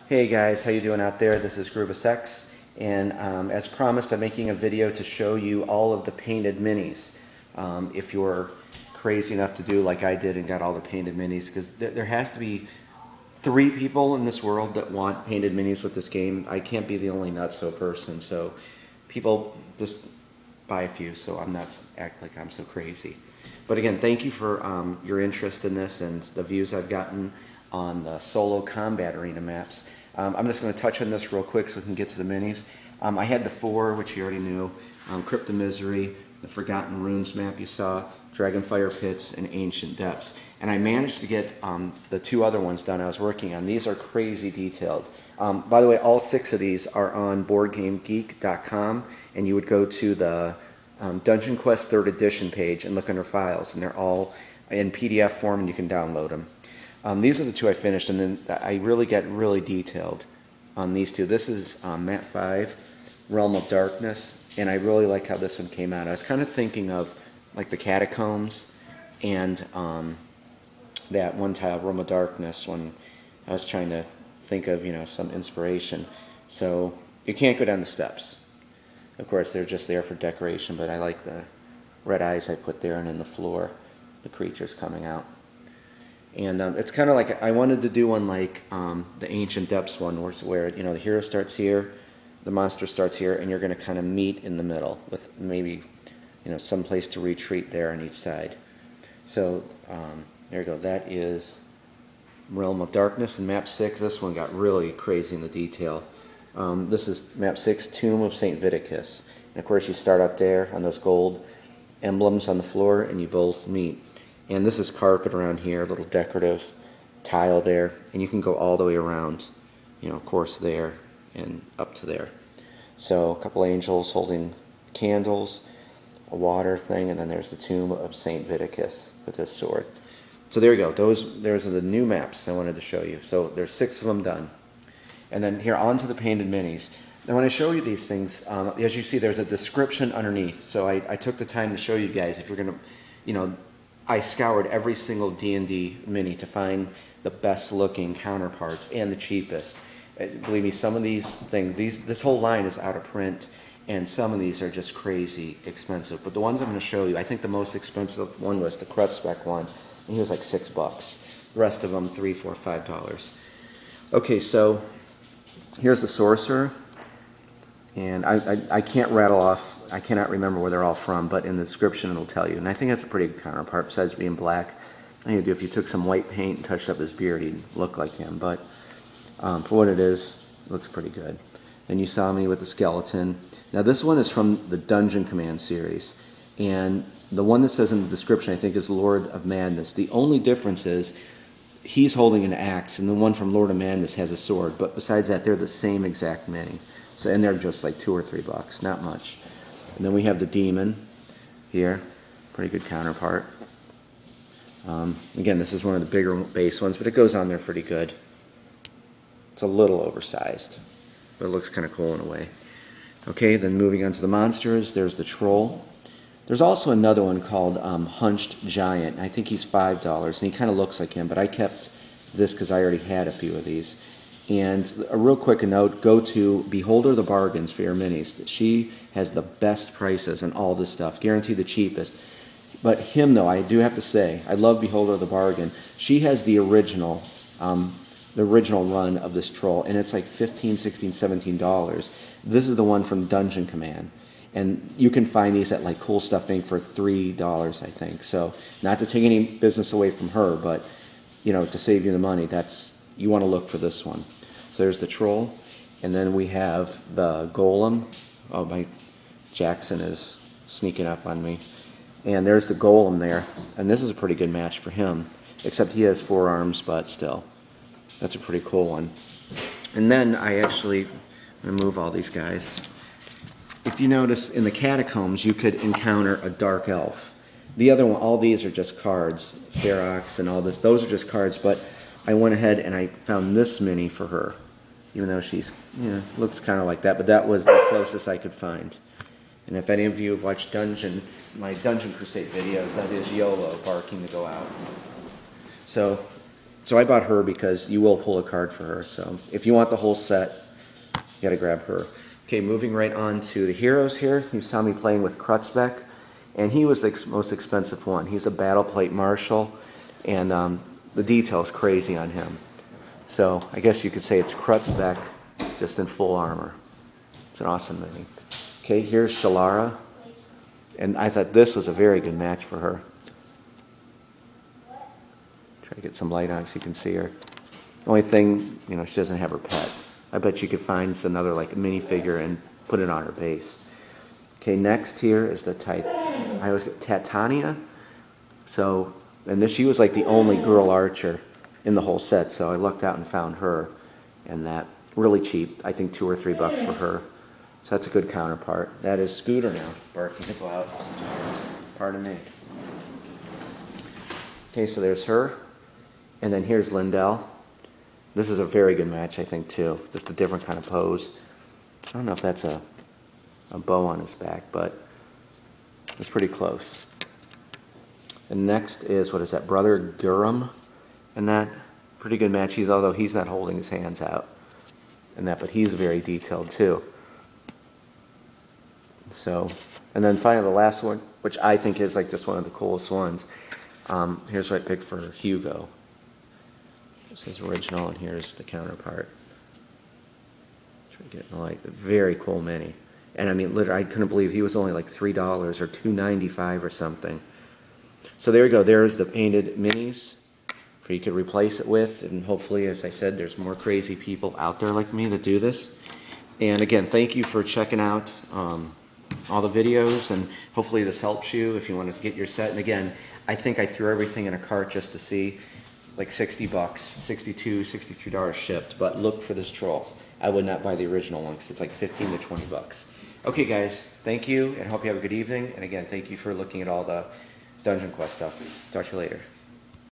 Hey guys, how you doing out there? This is Krutzbeck, and as promised, I'm making a video to show you all of the painted minis. If you're crazy enough to do like I did and got all the painted minis, because there has to be 3 people in this world that want painted minis with this game. I can't be the only nutso person, so people just buy a few, so I'm not act like I'm so crazy. But again, thank you for your interest in this and the views I've gotten on the Solo Combat Arena maps. I'm just going to touch on this real quick so we can get to the minis. I had the 4, which you already knew, Crypt of Misery, the Forgotten Runes map you saw, Dragonfire Pits, and Ancient Depths. And I managed to get the 2 other ones done I was working on. These are crazy detailed. By the way, all 6 of these are on BoardGameGeek.com, and you would go to the Dungeonquest 3rd edition page and look under files, and they're all in PDF form and you can download them. These are the 2 I finished, and then I really get really detailed on these 2. This is map 5, Realm of Darkness, and I really like how this one came out. I was kind of thinking of like the Catacombs and that one tile, Realm of Darkness, when I was trying to think of, some inspiration. So you can't go down the steps. Of course, they're just there for decoration, but I like the red eyes I put there, and in the floor, the creatures coming out. And it's kind of like, I wanted to do one like the Ancient Depths one, where the hero starts here, the monster starts here, and you're going to kind of meet in the middle with maybe some place to retreat there on each side. So there you go. That is Realm of Darkness and map 6. This one got really crazy in the detail. This is map 6, Tomb of St. Viticus. And of course you start out there on those gold emblems on the floor, and you both meet. And this is carpet around here, a little decorative tile there, and you can go all the way around, of course there and up to there. So a couple angels holding candles, a water thing, and then there's the Tomb of St. Viticus with his sword. So there you go. Those are the new maps I wanted to show you. So there's 6 of them done. And then here, on to the painted minis. Now when I show you these things, as you see, there's a description underneath. So I took the time to show you guys, if you're going to, I scoured every single D&D mini to find the best looking counterparts and the cheapest. Believe me, some of these things, this whole line is out of print, and some of these are just crazy expensive. But the ones I'm going to show you, I think the most expensive one was the Krutzbeck one, and he was like $6. The rest of them, $3, $4, $5. Okay, so here's the Sorcerer, and I can't rattle off, I cannot remember where they're all from, but in the description it'll tell you. And I think that's a pretty good counterpart, besides being black. I think if you took some white paint and touched up his beard, he'd look like him. But for what it is, it looks pretty good. Then you saw me with the skeleton. Now this one is from the Dungeon Command series. And the one that says in the description, I think, is Lord of Madness. The only difference is he's holding an axe, and the one from Lord of Madness has a sword. But besides that, they're the same exact mini. So, and they're just like $2 or $3, not much. And then we have the demon here, pretty good counterpart. Again, this is one of the bigger base ones, but it goes on there pretty good. It's a little oversized, but it looks kind of cool in a way. Okay, then moving on to the monsters, there's the troll. There's also another one called Hunched Giant. I think he's $5, and he kind of looks like him, but I kept this because I already had a few of these. And a real quick note, go to Beholder the Bargins for your minis. She has the best prices on all this stuff, guaranteed the cheapest. But him, though, I do have to say, I love Beholder the Bargain. She has the original run of this troll, and it's like $15, $16, $17. This is the one from Dungeon Command. And you can find these at like Cool Stuff Inc. for $3, I think. So, not to take any business away from her, but, to save you the money, you want to look for this one. So there's the troll, and then we have the golem. Oh, my Jackson is sneaking up on me. And there's the golem there, and this is a pretty good match for him, except he has 4 arms, but still, that's a pretty cool one. And then I'm going to move all these guys. If you notice, in the Catacombs, you could encounter a dark elf. The other one, all these are just cards, Ferox and all this. Those are just cards, but I went ahead and I found this mini for her, even though she's, looks kind of like that, but that was the closest I could find. And if any of you have watched my Dungeon Crusade videos, that is YOLO barking to go out. So So I bought her because you will pull a card for her. So if you want the whole set, you got to grab her. Okay, moving right on to the heroes here. You saw me playing with Krutzbeck, and he was the most expensive one. He's a battle plate Marshal, and the detail's crazy on him. So I guess you could say it's Krutzbeck just in full armor. It's an awesome mini. Okay, here's Challara, and I thought this was a very good match for her. Try to get some light on so you can see her. The only thing, you know, she doesn't have her pet. I bet you could find another like a minifigure and put it on her base. Okay, next here is the I always get Tatianna. So, and this, she was like the only girl archer in the whole set. So I lucked out and found her, and that really cheap. I think $2 or $3 for her. So that's a good counterpart. That is Scooter now, barking to go out. Pardon me. Okay, so there's her. And then here's Lindel. This is a very good match, I think, too. Just a different kind of pose. I don't know if that's a bow on his back, but it's pretty close. And next is, what is that, Brother Gherinn? And that, pretty good match, although he's not holding his hands out. And that, but he's very detailed, too. So, and then finally the last one, which I think is like just one of the coolest ones. Here's what I picked for Hugo. This is original, and here's the counterpart. Try to get in the light. Very cool mini. And I mean, literally, I couldn't believe he was only like $3 or $2.95 or something. So there you go. There's the painted minis you could replace it with. And hopefully, as I said, there's more crazy people out there like me that do this. And again, thank you for checking out all the videos. And hopefully this helps you if you want to get your set. And again, I think I threw everything in a cart just to see. Like $60, $62, $63 shipped, but look for this troll. I would not buy the original one because it's like 15 to 20 bucks. Okay, guys, thank you, and hope you have a good evening. And again, thank you for looking at all the Dungeon Quest stuff. Talk to you later.